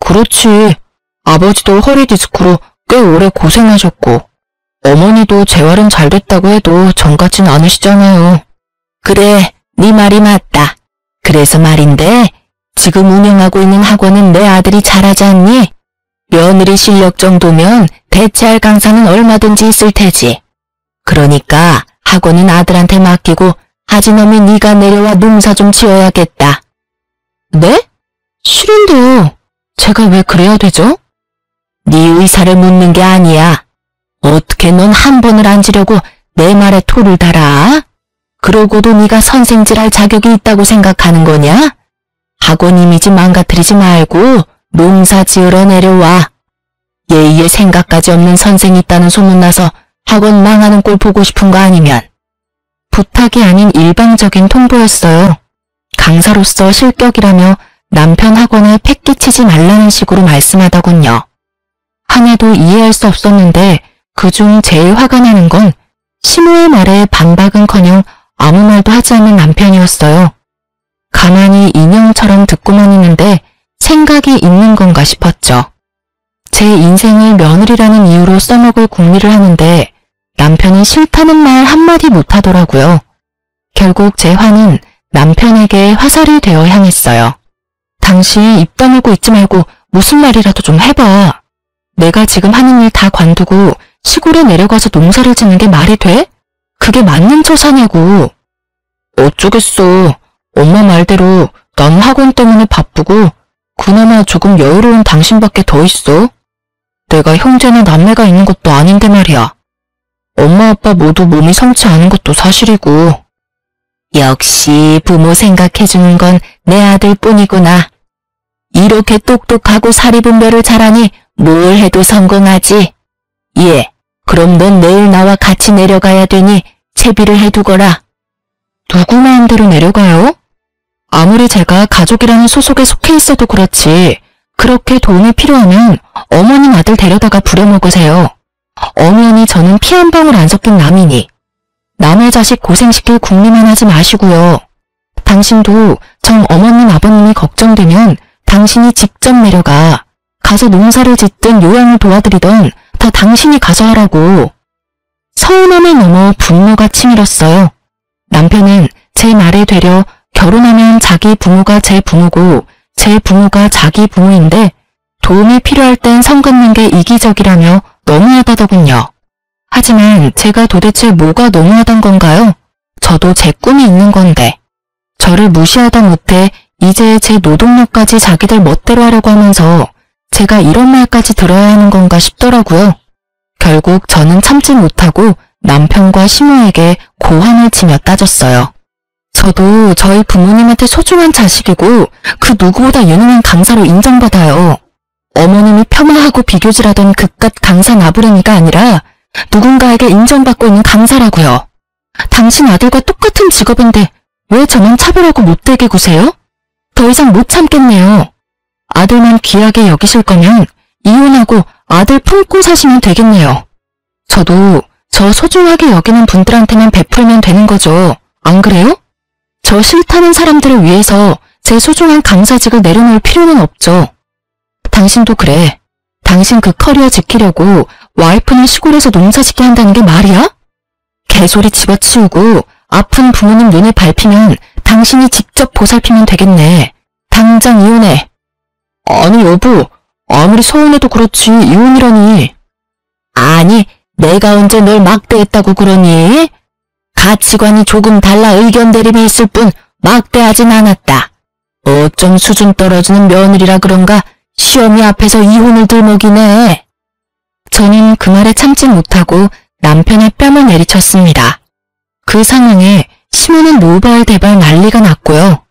S1: 그렇지. 아버지도 허리 디스크로 꽤 오래 고생하셨고 어머니도 재활은 잘 됐다고 해도 전 같진 않으시잖아요. 그래, 네 말이 맞다. 그래서 말인데 지금 운영하고 있는 학원은 내 아들이 잘하지 않니? 며느리 실력 정도면 대체할 강사는 얼마든지 있을 테지. 그러니까 학원은 아들한테 맡기고 하지놈이 네가 내려와 농사 좀 지어야겠다. 네? 싫은데요. 제가 왜 그래야 되죠? 네 의사를 묻는 게 아니야. 어떻게 넌 한 번을 앉으려고 내 말에 토를 달아? 그러고도 네가 선생질할 자격이 있다고 생각하는 거냐? 학원 이미지 망가뜨리지 말고 농사 지으러 내려와. 예의에 생각까지 없는 선생이 있다는 소문나서 학원 망하는 꼴 보고 싶은 거 아니면. 부탁이 아닌 일방적인 통보였어요. 강사로서 실격이라며 남편 학원에 패기치지 말라는 식으로 말씀하더군요. 하나도 이해할 수 없었는데 그중 제일 화가 나는 건 시모의 말에 반박은커녕 아무 말도 하지 않는 남편이었어요. 가만히 인형처럼 듣고만 있는데 생각이 있는 건가 싶었죠. 제 인생을 며느리라는 이유로 써먹을 궁리를 하는데 남편은 싫다는 말 한마디 못하더라고요. 결국 제 화는 남편에게 화살이 되어 향했어요. 당신 입 다물고 있지 말고 무슨 말이라도 좀 해봐. 내가 지금 하는 일 다 관두고 시골에 내려가서 농사를 짓는 게 말이 돼? 그게 맞는 처사냐고. 어쩌겠어. 엄마 말대로 난 학원 때문에 바쁘고 그나마 조금 여유로운 당신밖에 더 있어. 내가 형제나 남매가 있는 것도 아닌데 말이야. 엄마 아빠 모두 몸이 성치 않은 것도 사실이고. 역시 부모 생각해주는 건 내 아들뿐이구나. 이렇게 똑똑하고 사리분별을 잘하니 뭘 해도 성공하지. 예, 그럼 넌 내일 나와 같이 내려가야 되니 채비를 해두거라. 누구 마음대로 내려가요? 아무리 제가 가족이라는 소속에 속해 있어도 그렇지 그렇게 도움이 필요하면 어머님 아들 데려다가 부려먹으세요. 엄연히 저는 피 한 방울 안 섞인 남이니 남의 자식 고생시킬 궁리만 하지 마시고요. 당신도 정 어머님 아버님이 걱정되면 당신이 직접 내려가. 가서 농사를 짓든 요양을 도와드리던 다 당신이 가서 하라고. 서운함을 넘어 분노가 치밀었어요. 남편은 제 말에 되려 결혼하면 자기 부모가 제 부모고 제 부모가 자기 부모인데 도움이 필요할 땐 선 긋는 게 이기적이라며 너무하다더군요. 하지만 제가 도대체 뭐가 너무하단 건가요? 저도 제 꿈이 있는 건데. 저를 무시하다 못해 이제 제 노동력까지 자기들 멋대로 하려고 하면서 제가 이런 말까지 들어야 하는 건가 싶더라고요. 결국 저는 참지 못하고 남편과 시모에게 고함을 치며 따졌어요. 저도 저희 부모님한테 소중한 자식이고 그 누구보다 유능한 강사로 인정받아요. 어머님이 폄하하고 비교질하던 그깟 강사 나부랭이가 아니라 누군가에게 인정받고 있는 강사라고요. 당신 아들과 똑같은 직업인데 왜 저만 차별하고 못되게 구세요? 더 이상 못 참겠네요. 아들만 귀하게 여기실 거면 이혼하고 아들 품고 사시면 되겠네요. 저도 저 소중하게 여기는 분들한테만 베풀면 되는 거죠. 안 그래요? 저 싫다는 사람들을 위해서 제 소중한 강사직을 내려놓을 필요는 없죠. 당신도 그래. 당신 그 커리어 지키려고 와이프는 시골에서 농사짓게 한다는 게 말이야? 개소리 집어치우고 아픈 부모님 눈에 밟히면 당신이 직접 보살피면 되겠네. 당장 이혼해. 아니 여보, 아무리 서운해도 그렇지 이혼이라니. 아니, 내가 언제 널 막대했다고 그러니? 가치관이 조금 달라 의견 대립이 있을 뿐 막대하진 않았다. 어쩜 수준 떨어지는 며느리라 그런가 시어미 앞에서 이혼을 들먹이네. 저는 그 말에 참지 못하고 남편의 뺨을 내리쳤습니다. 그 상황에 시모는 노발대발 난리가 났고요.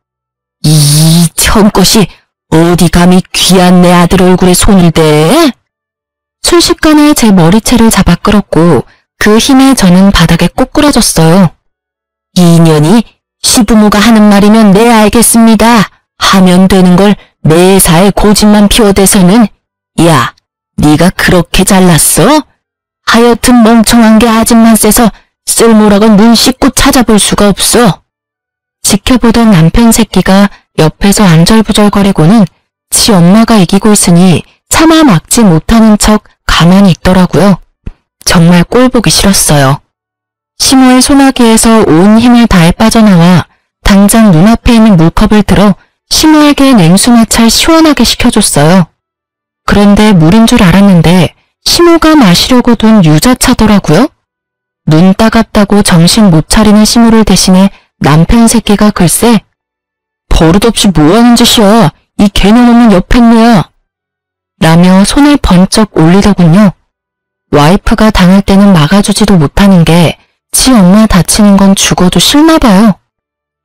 S1: 이 처음것이 어디 감히 귀한 내 아들 얼굴에 손을 대? 순식간에 제 머리채를 잡아 끌었고 그 힘에 저는 바닥에 꼬꾸라졌어요. 이년이 시부모가 하는 말이면 네 알겠습니다. 하면 되는 걸 매사에 고집만 피워대서는. 야, 네가 그렇게 잘났어? 하여튼 멍청한 게 아직만 세서 쓸모락은 눈 씻고 찾아볼 수가 없어. 지켜보던 남편 새끼가 옆에서 안절부절거리고는 지 엄마가 이기고 있으니 차마 막지 못하는 척 가만히 있더라고요. 정말 꼴보기 싫었어요. 시모의 소나기에서 온 힘을 다해 빠져나와 당장 눈앞에 있는 물컵을 들어 시모에게 냉수마찰 시원하게 식혀줬어요. 그런데 물인 줄 알았는데 시모가 마시려고 둔 유자차더라고요. 눈 따갑다고 정신 못 차리는 시모를 대신해 남편 새끼가 글쎄 버릇없이 뭐하는 짓이야. 이 개념 없는 여편네야. 라며 손을 번쩍 올리더군요. 와이프가 당할 때는 막아주지도 못하는 게 지 엄마 다치는 건 죽어도 싫나봐요.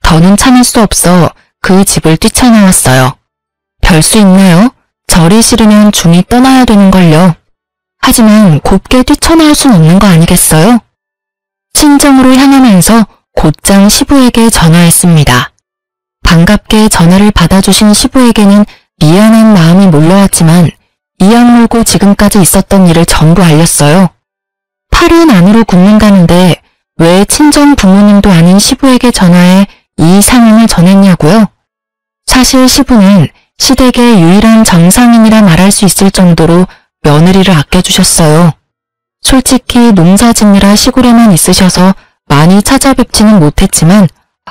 S1: 더는 참을 수 없어 그 집을 뛰쳐나왔어요. 별 수 있나요? 절이 싫으면 중이 떠나야 되는걸요. 하지만 곱게 뛰쳐나올 순 없는 거 아니겠어요? 친정으로 향하면서 곧장 시부에게 전화했습니다. 반갑게 전화를 받아주신 시부에게는 미안한 마음이 몰려왔지만 이악 물고 지금까지 있었던 일을 전부 알렸어요. 팔은 안으로 굽는다는데 왜 친정 부모님도 아닌 시부에게 전화해 이 상황을 전했냐고요? 사실 시부는 시댁의 유일한 정상인이라 말할 수 있을 정도로 며느리를 아껴주셨어요. 솔직히 농사 짓느라 시골에만 있으셔서 많이 찾아뵙지는 못했지만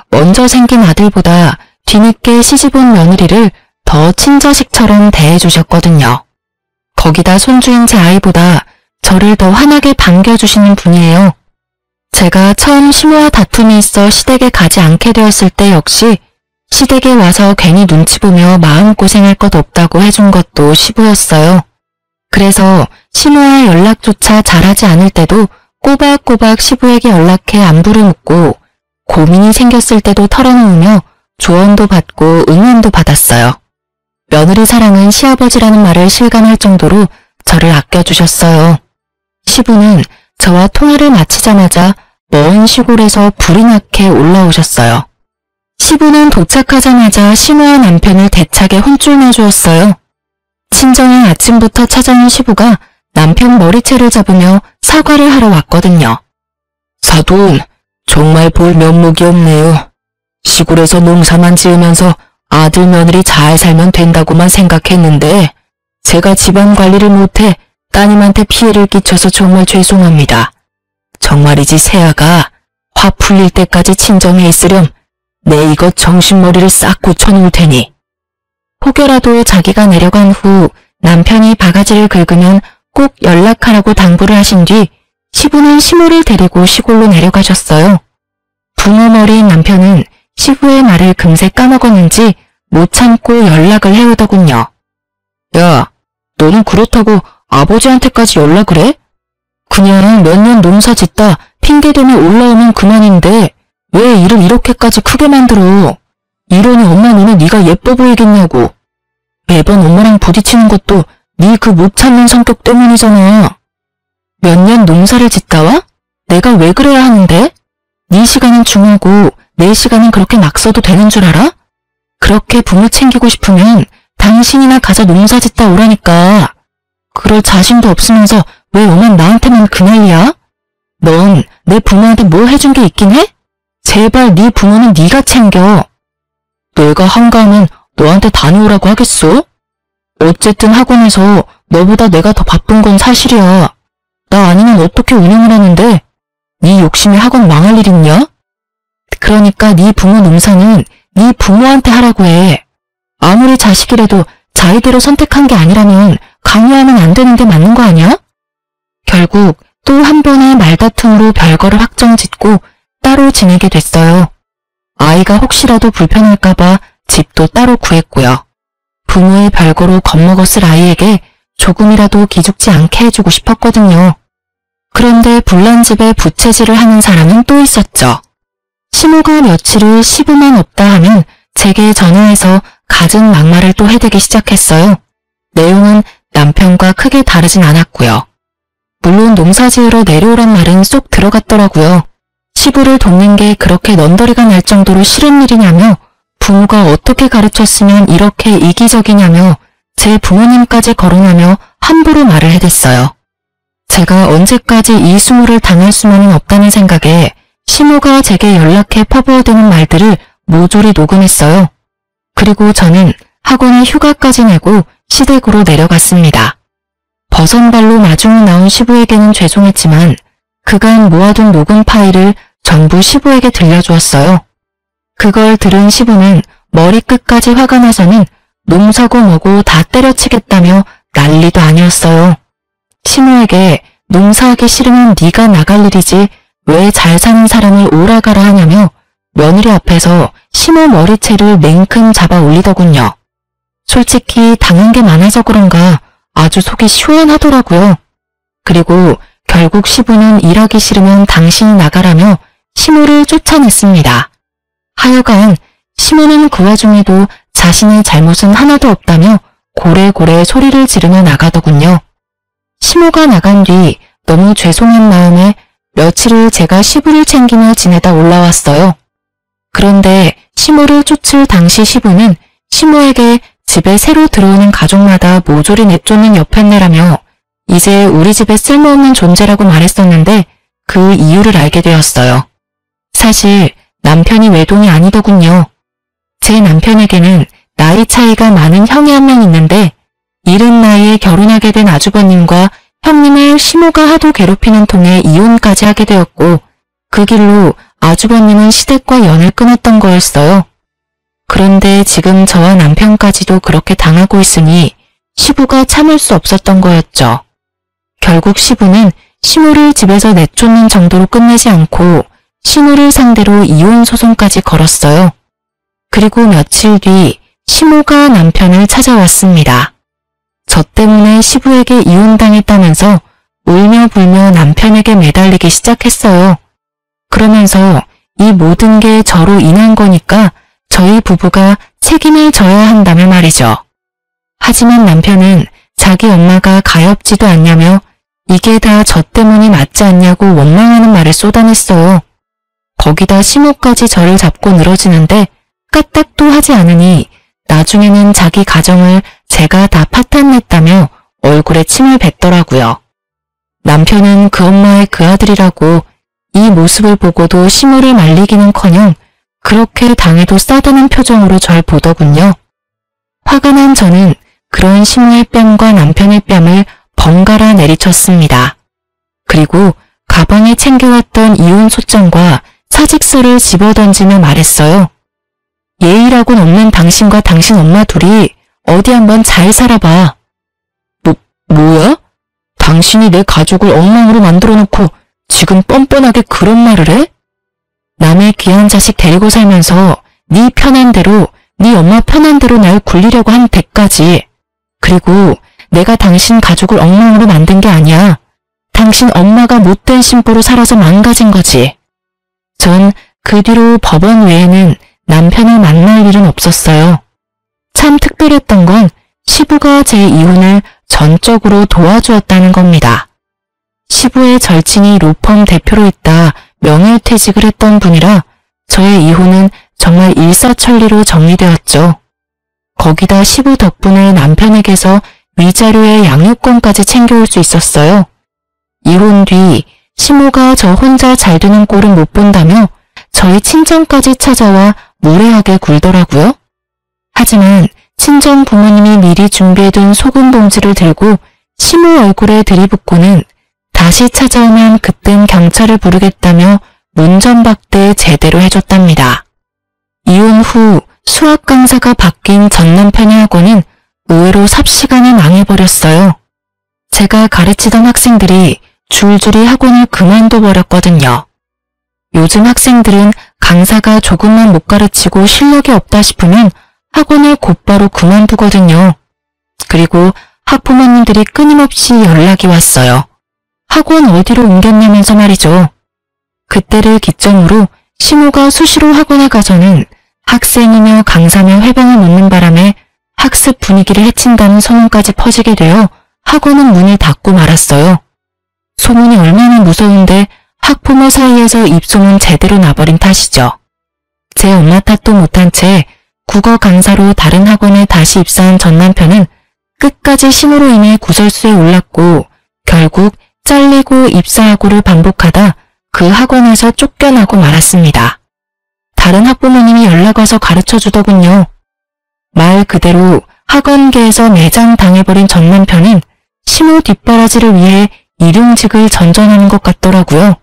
S1: 먼저 생긴 아들보다 뒤늦게 시집온 며느리를 더 친자식처럼 대해주셨거든요. 거기다 손주인 제 아이보다 저를 더 환하게 반겨주시는 분이에요. 제가 처음 시모와 다툼이 있어 시댁에 가지 않게 되었을 때 역시 시댁에 와서 괜히 눈치 보며 마음고생할 것 없다고 해준 것도 시부였어요. 그래서 시모와 연락조차 잘하지 않을 때도 꼬박꼬박 시부에게 연락해 안부를 묻고 고민이 생겼을 때도 털어놓으며 조언도 받고 응원도 받았어요. 며느리 사랑은 시아버지라는 말을 실감할 정도로 저를 아껴주셨어요. 시부는 저와 통화를 마치자마자 먼 시골에서 불이 나게 올라오셨어요. 시부는 도착하자마자 시모와 남편을 대차게 혼쭐 내주었어요. 친정에 아침부터 찾아온 시부가 남편 머리채를 잡으며 사과를 하러 왔거든요. 사돈, 정말 볼 면목이 없네요. 시골에서 농사만 지으면서 아들 며느리 잘 살면 된다고만 생각했는데 제가 집안 관리를 못해 따님한테 피해를 끼쳐서 정말 죄송합니다. 정말이지 새아가 화 풀릴 때까지 친정에 있으렴 내 이것 정신머리를 싹 고쳐놓을 테니. 혹여라도 자기가 내려간 후 남편이 바가지를 긁으면 꼭 연락하라고 당부를 하신 뒤 시부는 시모를 데리고 시골로 내려가셨어요. 붕어 머리인 남편은 시부의 말을 금세 까먹었는지 못 참고 연락을 해오더군요. 야, 너는 그렇다고 아버지한테까지 연락을 해? 그냥 몇 년 농사 짓다 핑계대며 올라오면 그만인데 왜 일을 이렇게까지 크게 만들어? 이러니 엄마 눈에 네가 예뻐 보이겠냐고. 매번 엄마랑 부딪히는 것도 네 그 못 참는 성격 때문이잖아. 몇 년 농사를 짓다와? 내가 왜 그래야 하는데? 네 시간은 중하고 내 시간은 그렇게 막 써도 되는 줄 알아? 그렇게 부모 챙기고 싶으면 당신이나 가서 농사 짓다 오라니까. 그럴 자신도 없으면서 왜 엄만 나한테만 그 난리야? 넌 내 부모한테 뭐 해준 게 있긴 해? 제발 네 부모는 네가 챙겨. 내가 한가하면 너한테 다녀오라고 하겠어? 어쨌든 학원에서 너보다 내가 더 바쁜 건 사실이야. 나 아니면 어떻게 운영을 하는데 네 욕심에 학원 망할 일 있냐? 그러니까 네 부모 농사는 네 부모한테 하라고 해. 아무리 자식이라도 자의대로 선택한 게 아니라면 강요하면 안 되는 게 맞는 거 아니야? 결국 또 한 번의 말다툼으로 별거를 확정짓고 따로 지내게 됐어요. 아이가 혹시라도 불편할까봐 집도 따로 구했고요. 부모의 별거로 겁먹었을 아이에게 조금이라도 기죽지 않게 해주고 싶었거든요. 그런데 불난집에 부채질을 하는 사람은 또 있었죠. 시모가 며칠을 시부만 없다 하면 제게 전화해서 갖은 막말을 또 해대기 시작했어요. 내용은 남편과 크게 다르진 않았고요. 물론 농사 지으러 내려오란 말은 쏙 들어갔더라고요. 시부를 돕는 게 그렇게 넌더리가 날 정도로 싫은 일이냐며 부모가 어떻게 가르쳤으면 이렇게 이기적이냐며 제 부모님까지 거론하며 함부로 말을 해댔어요. 제가 언제까지 이 수모를 당할 수만은 없다는 생각에 시모가 제게 연락해 퍼부어대는 말들을 모조리 녹음했어요. 그리고 저는 학원에 휴가까지 내고 시댁으로 내려갔습니다. 버선발로 마중을 나온 시부에게는 죄송했지만 그간 모아둔 녹음 파일을 전부 시부에게 들려주었어요. 그걸 들은 시부는 머리끝까지 화가 나서는 농사고 뭐고 다 때려치겠다며 난리도 아니었어요. 시모에게 농사하기 싫으면 네가 나갈 일이지 왜 잘 사는 사람을 오라가라 하냐며 며느리 앞에서 시모 머리채를 냉큼 잡아 올리더군요. 솔직히 당한 게 많아서 그런가 아주 속이 시원하더라고요. 그리고 결국 시부는 일하기 싫으면 당신이 나가라며 시모를 쫓아냈습니다. 하여간 시모는 그 와중에도 자신의 잘못은 하나도 없다며 고래고래 소리를 지르며 나가더군요. 시모가 나간 뒤 너무 죄송한 마음에 며칠을 제가 시부를 챙기며 지내다 올라왔어요. 그런데 시모를 쫓을 당시 시부는 시모에게 집에 새로 들어오는 가족마다 모조리 내쫓는 여편네라며 이제 우리 집에 쓸모없는 존재라고 말했었는데 그 이유를 알게 되었어요. 사실 남편이 외동이 아니더군요. 제 남편에게는 나이 차이가 많은 형이 한 명 있는데 이른 나이에 결혼하게 된 아주버님과 형님을 시모가 하도 괴롭히는 통에 이혼까지 하게 되었고 그 길로 아주버님은 시댁과 연을 끊었던 거였어요. 그런데 지금 저와 남편까지도 그렇게 당하고 있으니 시부가 참을 수 없었던 거였죠. 결국 시부는 시모를 집에서 내쫓는 정도로 끝내지 않고 시모를 상대로 이혼 소송까지 걸었어요. 그리고 며칠 뒤 시모가 남편을 찾아왔습니다. 저 때문에 시부에게 이혼당했다면서 울며 불며 남편에게 매달리기 시작했어요. 그러면서 이 모든 게 저로 인한 거니까 저희 부부가 책임을 져야 한다며 말이죠. 하지만 남편은 자기 엄마가 가엾지도 않냐며 이게 다 저 때문이 맞지 않냐고 원망하는 말을 쏟아냈어요. 거기다 시모까지 저를 잡고 늘어지는데 까딱도 하지 않으니 나중에는 자기 가정을 제가 다 파탄냈다며 얼굴에 침을 뱉더라고요. 남편은 그 엄마의 그 아들이라고 이 모습을 보고도 시모를 말리기는커녕 그렇게 당해도 싸다는 표정으로 절 보더군요. 화가 난 저는 그런 시모의 뺨과 남편의 뺨을 번갈아 내리쳤습니다. 그리고 가방에 챙겨왔던 이혼 소장과 사직서를 집어던지며 말했어요. 예의라곤 없는 당신과 당신 엄마 둘이 어디 한번 잘 살아봐. 뭐야? 당신이 내 가족을 엉망으로 만들어놓고 지금 뻔뻔하게 그런 말을 해? 남의 귀한 자식 데리고 살면서 네 편한 대로, 네 엄마 편한 대로 날 굴리려고 한 대까지. 그리고 내가 당신 가족을 엉망으로 만든 게 아니야. 당신 엄마가 못된 신부로 살아서 망가진 거지. 전 그 뒤로 법원 외에는 남편을 만날 일은 없었어요. 참 특별했던 건 시부가 제 이혼을 전적으로 도와주었다는 겁니다. 시부의 절친이 로펌 대표로 있다 명예퇴직을 했던 분이라 저의 이혼은 정말 일사천리로 정리되었죠. 거기다 시부 덕분에 남편에게서 위자료의 양육권까지 챙겨올 수 있었어요. 이혼 뒤 시모가 저 혼자 잘 되는 꼴은 못 본다며 저희 친정까지 찾아와 무례하게 굴더라고요. 하지만 친정 부모님이 미리 준비해둔 소금 봉지를 들고 시모 얼굴에 들이붓고는 다시 찾아오면 그땐 경찰을 부르겠다며 문전박대 제대로 해줬답니다. 이혼 후 수학 강사가 바뀐 전 남편의 학원은 의외로 삽시간에 망해버렸어요. 제가 가르치던 학생들이 줄줄이 학원을 그만둬버렸거든요. 요즘 학생들은 강사가 조금만 못 가르치고 실력이 없다 싶으면 학원을 곧바로 그만두거든요. 그리고 학부모님들이 끊임없이 연락이 왔어요. 학원 어디로 옮겼냐면서 말이죠. 그때를 기점으로 시모가 수시로 학원에 가서는 학생이며 강사며 회방을 놓는 바람에 학습 분위기를 해친다는 소문까지 퍼지게 되어 학원은 문을 닫고 말았어요. 소문이 얼마나 무서운데 학부모 사이에서 입소문 제대로 나버린 탓이죠. 제 엄마 탓도 못한 채 국어 강사로 다른 학원에 다시 입사한 전 남편은 끝까지 시모로 인해 구설수에 올랐고 결국 잘리고 입사하고를 반복하다 그 학원에서 쫓겨나고 말았습니다. 다른 학부모님이 연락 와서 가르쳐주더군요. 말 그대로 학원계에서 매장당해버린 전 남편은 시모 뒷바라지를 위해 일용직을 전전하는 것 같더라고요.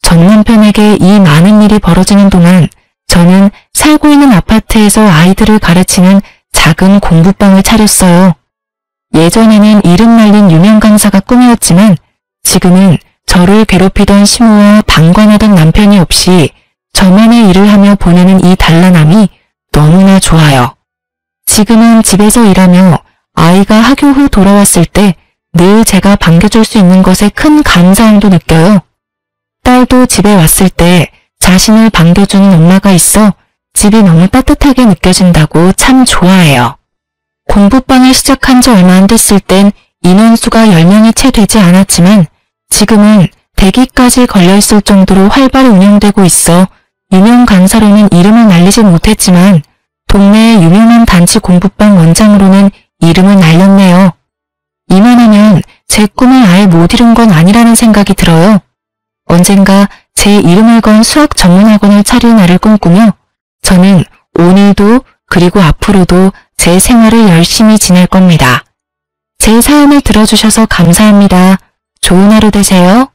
S1: 전 남편에게 이 많은 일이 벌어지는 동안 저는 살고 있는 아파트에서 아이들을 가르치는 작은 공부방을 차렸어요. 예전에는 이름 날린 유명 강사가 꿈이었지만 지금은 저를 괴롭히던 시모와 방관하던 남편이 없이 저만의 일을 하며 보내는 이 단란함이 너무나 좋아요. 지금은 집에서 일하며 아이가 학교 후 돌아왔을 때 늘 제가 반겨줄 수 있는 것에 큰 감사함도 느껴요. 딸도 집에 왔을 때 자신을 반겨주는 엄마가 있어 집이 너무 따뜻하게 느껴진다고 참 좋아해요. 공부방을 시작한 지 얼마 안 됐을 땐 인원수가 10명이 채 되지 않았지만 지금은 대기까지 걸려있을 정도로 활발히 운영되고 있어 유명 강사로는 이름을 날리지 못했지만 동네의 유명한 단체 공부방 원장으로는 이름을 날렸네요. 이만하면 제 꿈을 아예 못 이룬 건 아니라는 생각이 들어요. 언젠가 제 이름을 건 수학 전문학원을 차릴 날을 꿈꾸며 저는 오늘도 그리고 앞으로도 제 생활을 열심히 지낼 겁니다. 제 사연을 들어주셔서 감사합니다. 좋은 하루 되세요.